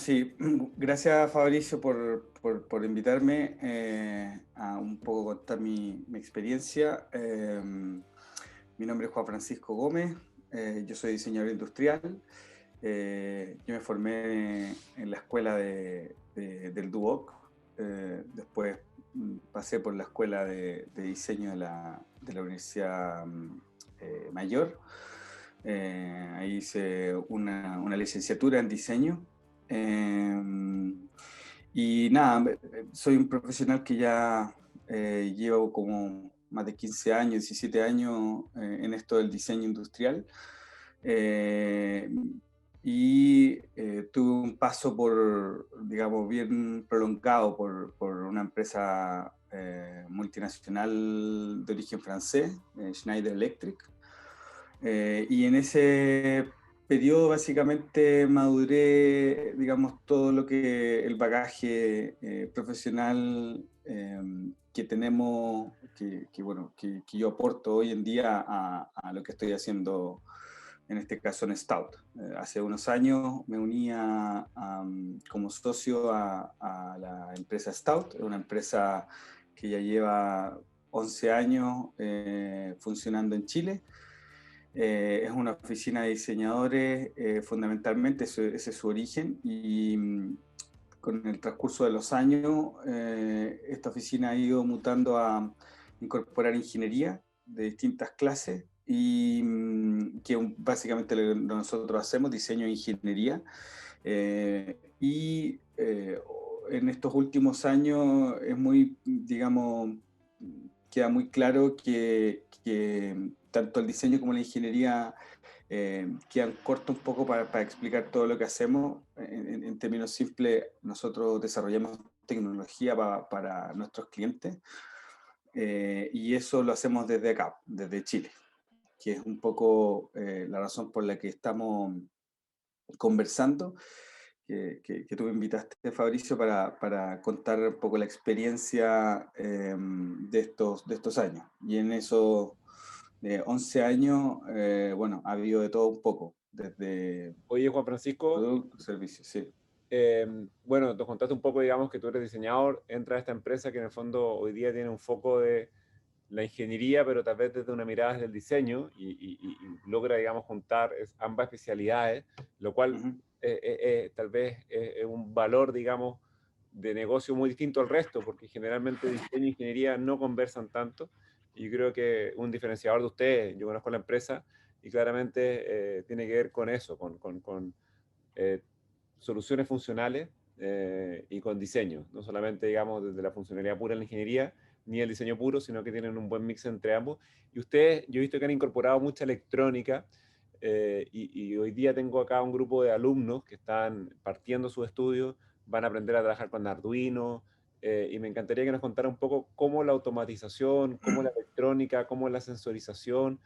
Sí, gracias Fabricio por invitarme a un poco contar mi experiencia. Mi nombre es Juan Francisco Gómez, yo soy diseñador industrial. Yo me formé en la escuela del DUOC, después pasé por la escuela de diseño de la Universidad Mayor. Ahí hice una licenciatura en diseño. Eh, y nada, soy un profesional que ya llevo como más de 15 años, 17 años en esto del diseño industrial. Eh, tuve un paso digamos, bien prolongado por una empresa multinacional de origen francés, Schneider Electric. Y en ese periodo básicamente maduré, digamos, todo lo que el bagaje profesional que tenemos, bueno, que yo aporto hoy en día a lo que estoy haciendo, en este caso en Stout. Hace unos años me uní como socio a la empresa Stout, una empresa que ya lleva 11 años funcionando en Chile. Es una oficina de diseñadores, fundamentalmente, ese es su origen, y con el transcurso de los años, esta oficina ha ido mutando a incorporar ingeniería de distintas clases, y que básicamente lo que nosotros hacemos, diseño e ingeniería. En estos últimos años es muy, digamos, queda muy claro que tanto el diseño como la ingeniería quedan cortos un poco para explicar todo lo que hacemos. En términos simples, nosotros desarrollamos tecnología para nuestros clientes, y eso lo hacemos desde acá, desde Chile, que es un poco la razón por la que estamos conversando, que tú me invitaste, Fabricio, para contar un poco la experiencia de estos años. Y en esos 11 años, bueno, ha habido de todo un poco, desde Oye, Juan Francisco, productos, servicios, sí. bueno, nos contaste un poco, digamos, que tú eres diseñador, entra a esta empresa que en el fondo hoy día tiene un foco de la ingeniería, pero tal vez desde una mirada del diseño y logra, digamos, juntar ambas especialidades, lo cual Ujú. tal vez es un valor, digamos, de negocio muy distinto al resto, porque generalmente diseño e ingeniería no conversan tanto. Y yo creo que un diferenciador de ustedes, yo conozco la empresa y claramente tiene que ver con eso, con eh, soluciones funcionales y con diseño, no solamente, digamos, desde la funcionalidad pura en la ingeniería, ni el diseño puro, sino que tienen un buen mix entre ambos. Y ustedes, yo he visto que han incorporado mucha electrónica, y hoy día tengo acá un grupo de alumnos que están partiendo sus estudios, van a aprender a trabajar con Arduino, y me encantaría que nos contara un poco cómo la automatización, cómo la electrónica, cómo la sensorización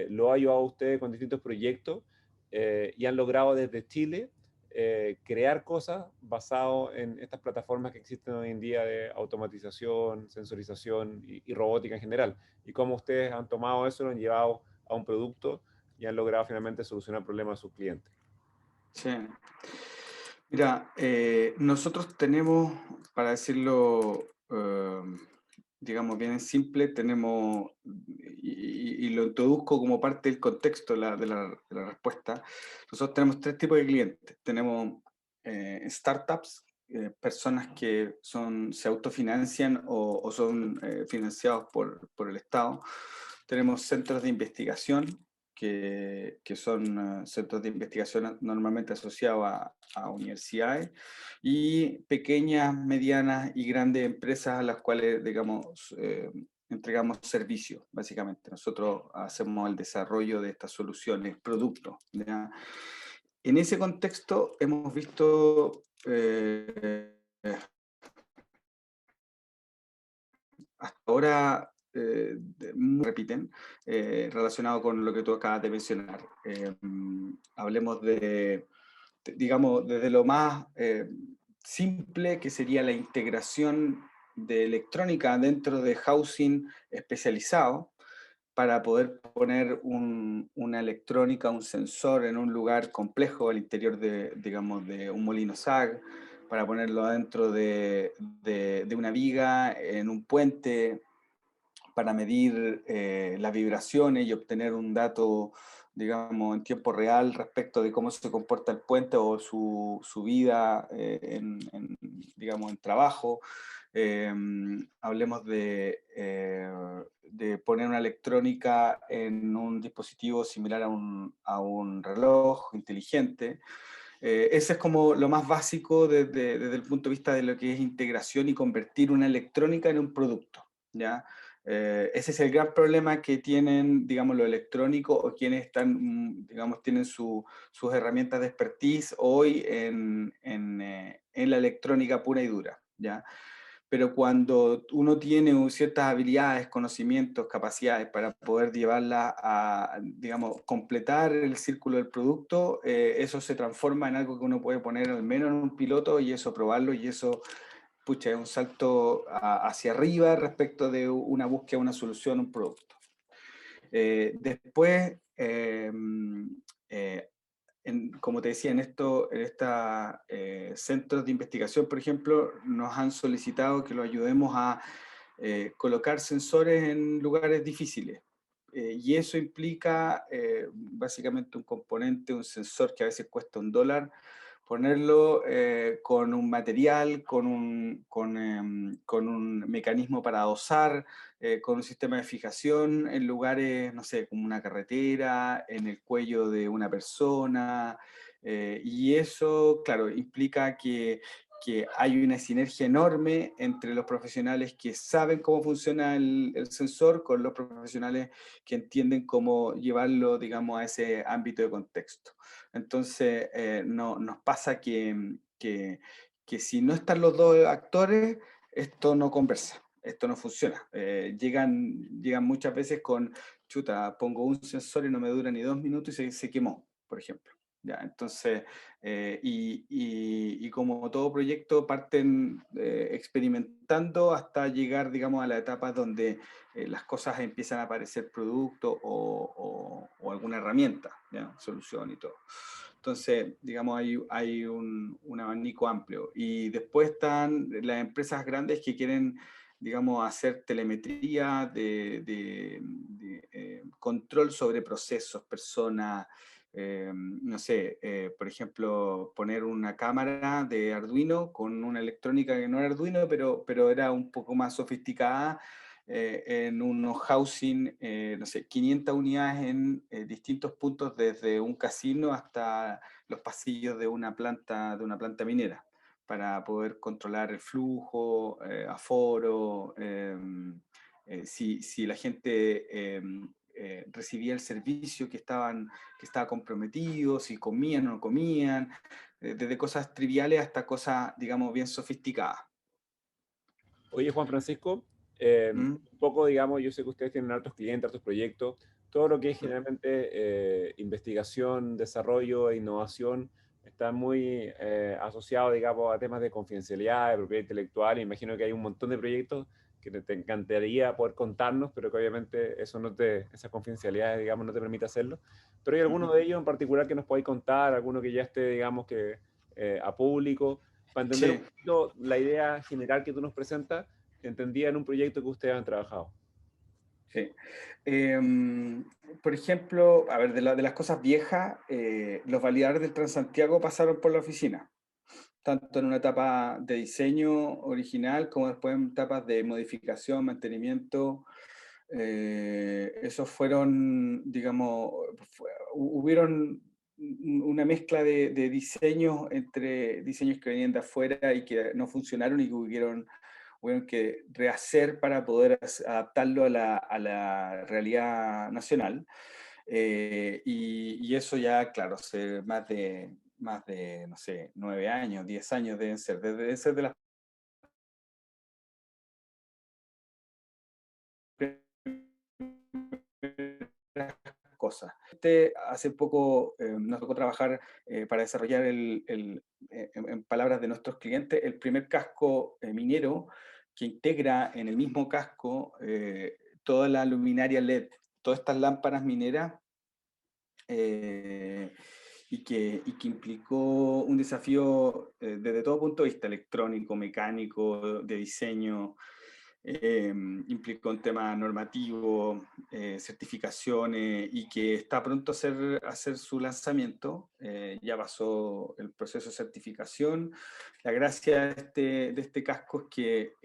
lo ha ayudado a ustedes con distintos proyectos, y han logrado desde Chile crear cosas basado en estas plataformas que existen hoy en día de automatización, sensorización y robótica en general. Y cómo ustedes han tomado eso, lo han llevado a un producto y han logrado finalmente solucionar problemas de sus clientes. Sí. Mira, nosotros tenemos, para decirlo, digamos, bien en simple, tenemos, y lo introduzco como parte del contexto de la respuesta. Nosotros tenemos tres tipos de clientes. Tenemos startups, personas que se autofinancian o son financiados por el Estado. Tenemos centros de investigación, que son centros de investigación normalmente asociados a universidades, y pequeñas, medianas y grandes empresas a las cuales, digamos, entregamos servicios, básicamente. Nosotros hacemos el desarrollo de estas soluciones, productos, ¿ya? En ese contexto hemos visto hasta ahora, repiten, relacionado con lo que tú acabas de mencionar. Hablemos digamos, desde lo más simple, que sería la integración de electrónica dentro de housing especializado, para poder poner una electrónica, un sensor en un lugar complejo al interior de, digamos, de un molino SAG, para ponerlo adentro de una viga, en un puente, para medir las vibraciones y obtener un dato, digamos, en tiempo real respecto de cómo se comporta el puente o su vida digamos, en trabajo. Eh, Hablemos de poner una electrónica en un dispositivo similar a un reloj inteligente. Ese es como lo más básico desde el punto de vista de lo que es integración y convertir una electrónica en un producto, ¿ya? Ese es el gran problema que tienen, digamos, lo electrónico o quienes están, digamos, tienen sus herramientas de expertise hoy en la electrónica pura y dura, ¿ya? Pero cuando uno tiene ciertas habilidades, conocimientos, capacidades para poder llevarla a, digamos, completar el círculo del producto, eso se transforma en algo que uno puede poner al menos en un piloto y eso probarlo y eso, pucha, es un salto hacia arriba respecto de una búsqueda de una solución, un producto. Después, como te decía, en estos centros de investigación, por ejemplo, nos han solicitado que lo ayudemos a colocar sensores en lugares difíciles. Y eso implica básicamente un componente, un sensor que a veces cuesta $1, ponerlo con un material, con un mecanismo para dosar, con un sistema de fijación en lugares, no sé, como una carretera, en el cuello de una persona, y eso, claro, implica que hay una sinergia enorme entre los profesionales que saben cómo funciona el sensor con los profesionales que entienden cómo llevarlo, digamos, a ese ámbito de contexto. Entonces, nos pasa que si no están los dos actores, esto no conversa, esto no funciona. Llegan muchas veces con, chuta, pongo un sensor y no me dura ni 2 minutos y se quemó, por ejemplo. Ya, entonces, y como todo proyecto parten experimentando hasta llegar, digamos, a la etapa donde las cosas empiezan a aparecer producto o alguna herramienta, ¿ya? Solución y todo. Entonces, digamos, hay un abanico amplio. Y después están las empresas grandes que quieren, digamos, hacer telemetría de control sobre procesos, personas, no sé, por ejemplo, poner una cámara de Arduino con una electrónica que no era Arduino, pero era un poco más sofisticada, en unos housing, no sé, 500 unidades en distintos puntos, desde un casino hasta los pasillos de una planta minera, para poder controlar el flujo, aforo, si la gente recibía el servicio que estaba comprometido, si comían o no comían, desde cosas triviales hasta cosas, digamos, bien sofisticadas. Oye, Juan Francisco, ¿Mm? un poco, digamos, yo sé que ustedes tienen hartos clientes, hartos proyectos, todo lo que es ¿Mm? generalmente investigación, desarrollo e innovación está muy asociado, digamos, a temas de confidencialidad, de propiedad intelectual. Imagino que hay un montón de proyectos que te encantaría poder contarnos, pero que obviamente esa confidencialidad, digamos, no te permite hacerlo. Pero hay alguno Ujú. de ellos en particular que nos podáis contar, alguno que ya esté, digamos, que a público para entender un Sí, poquito la idea general que tú nos presentas, entendía en un proyecto que ustedes han trabajado. sí. Por ejemplo, a ver, de las cosas viejas, los validadores del Transantiago pasaron por la oficina, tanto en una etapa de diseño original como después en etapas de modificación, mantenimiento. Esos fueron, digamos, hubieron una mezcla de diseños entre diseños que venían de afuera y que no funcionaron y que hubieron que rehacer para poder adaptarlo a la realidad nacional. Y eso ya, claro, hace más de, no sé, 9 años, 10 años deben ser de las cosas. Hace poco nos tocó trabajar para desarrollar en palabras de nuestros clientes, el primer casco minero que integra en el mismo casco toda la luminaria LED. todas estas lámparas mineras, y que implicó un desafío desde todo punto de vista, electrónico, mecánico, de diseño. Implicó un tema normativo, certificaciones, y que está pronto a hacer su lanzamiento. Ya pasó el proceso de certificación. La gracia de este casco es que,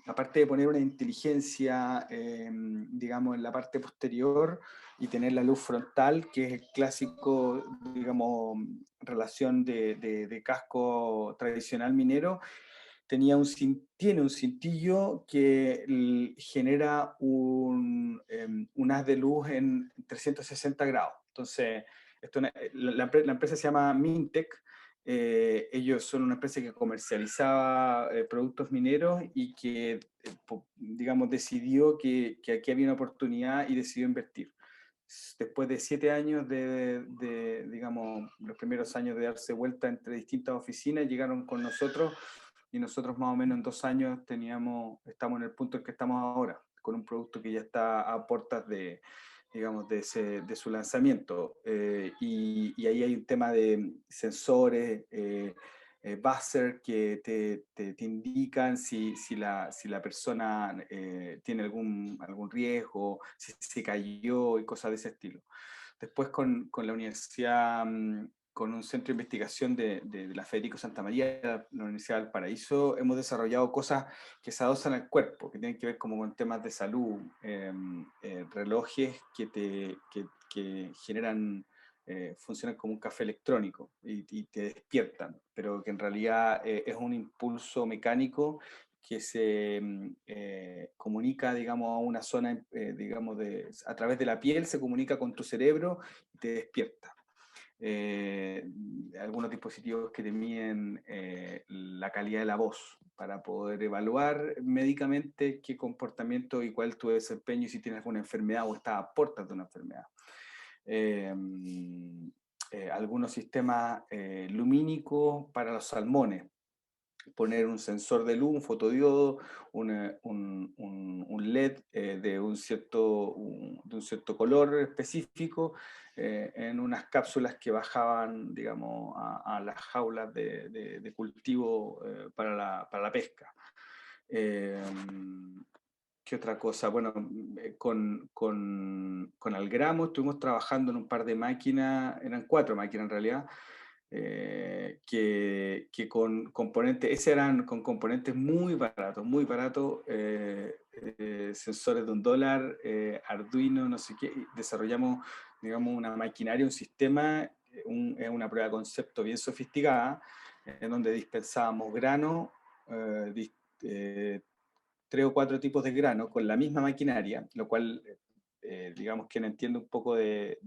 aparte de poner una inteligencia, digamos, en la parte posterior y tener la luz frontal, que es el clásico, digamos, relación de casco tradicional minero, tiene un cintillo que genera un haz de luz en 360 grados. Entonces, la empresa se llama Mintec. Ellos son una empresa que comercializaba productos mineros y que, digamos, decidió que aquí había una oportunidad y decidió invertir. Después de 7 años digamos, los primeros años de darse vuelta entre distintas oficinas, llegaron con nosotros, y nosotros más o menos en 2 años estamos en el punto en que estamos ahora, con un producto que ya está a puertas digamos, de su lanzamiento. Y ahí hay un tema de sensores, buzzer, que te indican si la persona tiene algún riesgo, si se cayó y cosas de ese estilo. Después con la universidad, con un centro de investigación de la Federico Santa María, la Universidad del Paraíso, hemos desarrollado cosas que se adosan al cuerpo, que tienen que ver como con temas de salud, relojes que generan, funcionan como un café electrónico y te despiertan, pero que en realidad es un impulso mecánico que se comunica, digamos, a una zona, digamos, a través de la piel, se comunica con tu cerebro y te despierta. Algunos dispositivos que te miden la calidad de la voz para poder evaluar médicamente qué comportamiento y cuál es tu desempeño, y si tienes alguna enfermedad o estás a puertas de una enfermedad. Algunos sistemas lumínicos para los salmones, poner un sensor de luz, un fotodiodo, un LED de un cierto color específico, en unas cápsulas que bajaban, digamos, a las jaulas de cultivo para la pesca. ¿Qué otra cosa? Bueno, con Algramo estuvimos trabajando en un par de máquinas, eran 4 máquinas en realidad, que con componentes, ese eran con componentes muy baratos, sensores de $1, Arduino, no sé qué, y desarrollamos, digamos, una maquinaria, un sistema, una prueba de concepto bien sofisticada, en donde dispensábamos grano, eh, 3 o 4 tipos de grano con la misma maquinaria, lo cual, digamos, quien entiende un poco de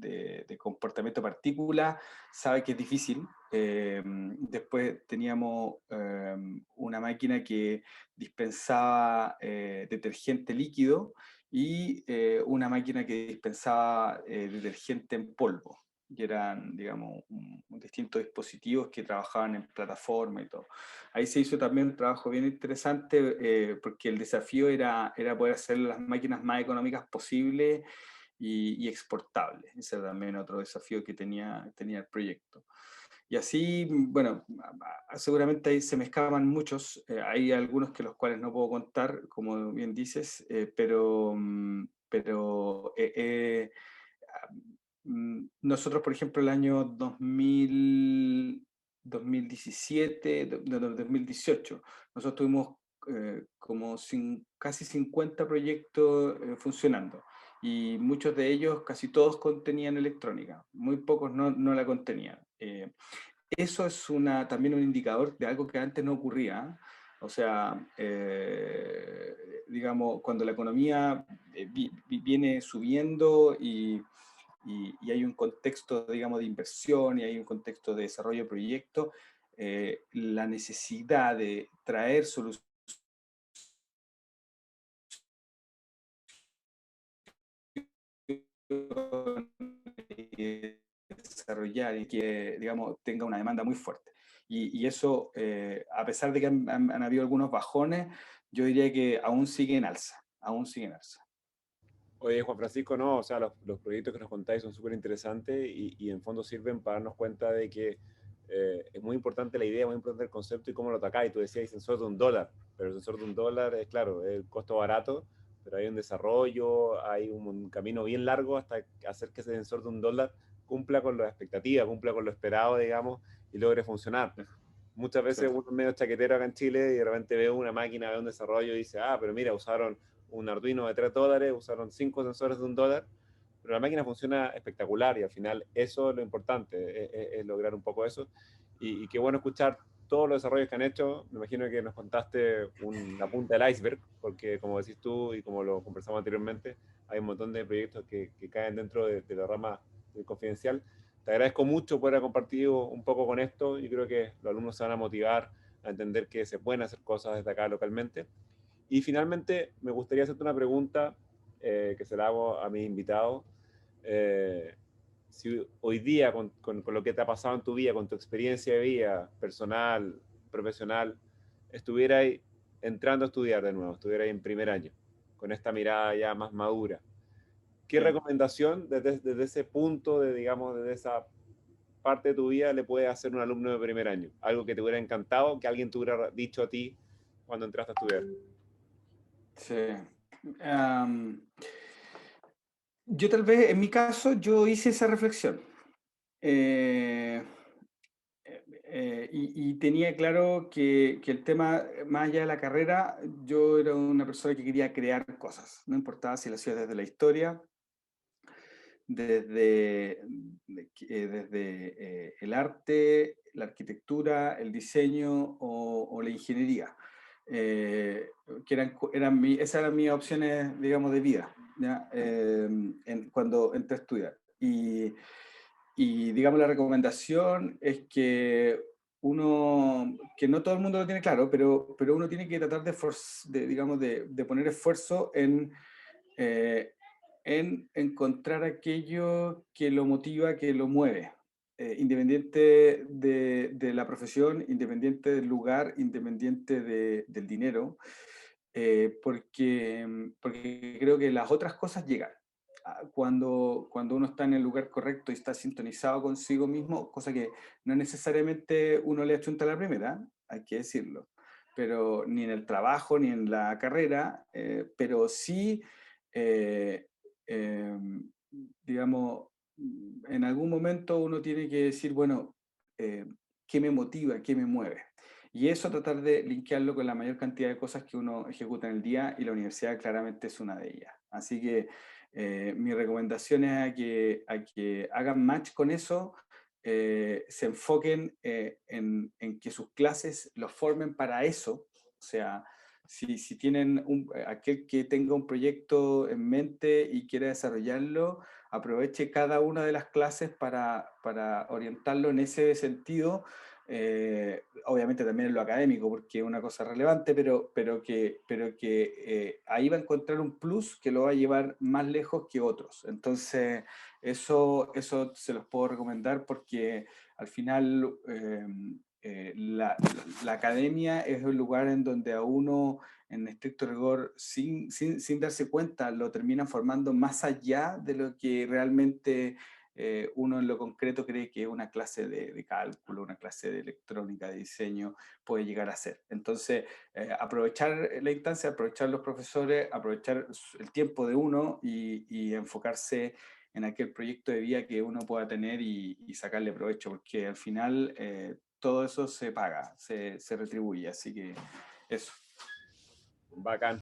comportamiento de partículas sabe que es difícil. Después teníamos una máquina que dispensaba detergente líquido, y una máquina que dispensaba detergente en polvo, que eran, digamos, distintos dispositivos que trabajaban en plataforma y todo. Ahí se hizo también un trabajo bien interesante, porque el desafío era poder hacer las máquinas más económicas posibles y exportables. Ese era también otro desafío que tenía el proyecto. Y así, bueno, seguramente ahí se me escapan muchos, hay algunos que los cuales no puedo contar, como bien dices, pero nosotros, por ejemplo, el año 2017, 2018, nosotros tuvimos como casi 50 proyectos funcionando, y muchos de ellos, casi todos, contenían electrónica, muy pocos no la contenían. Eso es también un indicador de algo que antes no ocurría. O sea, digamos, cuando la economía viene subiendo y hay un contexto, digamos, de inversión, y hay un contexto de desarrollo de proyectos, la necesidad de traer soluciones y desarrollar, y que, digamos, tenga una demanda muy fuerte. Y eso, a pesar de que han habido algunos bajones, yo diría que aún sigue en alza, aún sigue en alza. Oye, Juan Francisco, no, o sea, los proyectos que nos contáis son súper interesantes y en fondo sirven para darnos cuenta de que es muy importante la idea, muy importante el concepto y cómo lo atacáis. Tú decías sensor de $1, pero el sensor de $1 es, claro, es el costo barato, pero hay un desarrollo, hay un camino bien largo hasta hacer que ese sensor de $1 cumpla con las expectativas, cumpla con lo esperado, digamos, y logre funcionar. Muchas veces Cierto. uno es medio chaquetero acá en Chile y de repente ve una máquina, ve un desarrollo y dice, ah, pero mira, usaron un Arduino de $3, usaron 5 sensores de $1, pero la máquina funciona espectacular y al final eso es lo importante, es lograr un poco eso. Y qué bueno escuchar todos los desarrollos que han hecho. Me imagino que nos contaste la punta del iceberg, porque como decís tú y como lo conversamos anteriormente, hay un montón de proyectos que caen dentro de la rama del confidencial. Te agradezco mucho por haber compartido un poco con esto. Yo creo que los alumnos se van a motivar a entender que se pueden hacer cosas desde acá localmente. Y finalmente, me gustaría hacerte una pregunta que se la hago a mis invitados. Eh, si hoy día, con lo que te ha pasado en tu vida, con tu experiencia de vida personal, profesional, estuvierais entrando a estudiar de nuevo, estuvierais en primer año, con esta mirada ya más madura, ¿qué Sí. recomendación desde ese punto, digamos, desde esa parte de tu vida le puedes hacer un alumno de primer año? Algo que te hubiera encantado, que alguien te hubiera dicho a ti cuando entraste a estudiar. Sí. Am, yo tal vez, en mi caso, yo hice esa reflexión. Eh, y tenía claro que el tema, más allá de la carrera, yo era una persona que quería crear cosas. No importaba si lo hacía desde la historia, desde el arte, la arquitectura, el diseño o la ingeniería, que esas eran mis opciones, digamos, de vida, ¿ya? Cuando entré a estudiar. Y, digamos, la recomendación es que no todo el mundo lo tiene claro, pero uno tiene que tratar digamos, de poner esfuerzo eh, en encontrar aquello que lo motiva, que lo mueve, independiente de la profesión, independiente del lugar, independiente del dinero, porque creo que las otras cosas llegan. Cuando uno está en el lugar correcto y está sintonizado consigo mismo, cosa que no necesariamente uno le achunta a la primera, hay que decirlo, pero ni en el trabajo ni en la carrera, pero sí eh, eh, digamos, en algún momento uno tiene que decir, bueno, ¿qué me motiva, qué me mueve? Y eso tratar de linkearlo con la mayor cantidad de cosas que uno ejecuta en el día, y la universidad claramente es una de ellas. Así que mi recomendación es a que hagan match con eso, se enfoquen en que sus clases los formen para eso. O sea, si tienen aquel que tenga un proyecto en mente y quiera desarrollarlo, aproveche cada una de las clases para orientarlo en ese sentido. Obviamente también en lo académico, porque es una cosa relevante, pero que ahí va a encontrar un plus que lo va a llevar más lejos que otros. Entonces, eso se los puedo recomendar porque al final la academia es el lugar en donde a uno, en estricto rigor, sin darse cuenta, lo terminan formando más allá de lo que realmente uno en lo concreto cree que una clase de cálculo, una clase de electrónica, de diseño, puede llegar a ser. Entonces, aprovechar la instancia, aprovechar los profesores, aprovechar el tiempo de uno y enfocarse en aquel proyecto de vida que uno pueda tener y sacarle provecho, porque al final todo eso se paga, se retribuye. Así que eso. Bacán.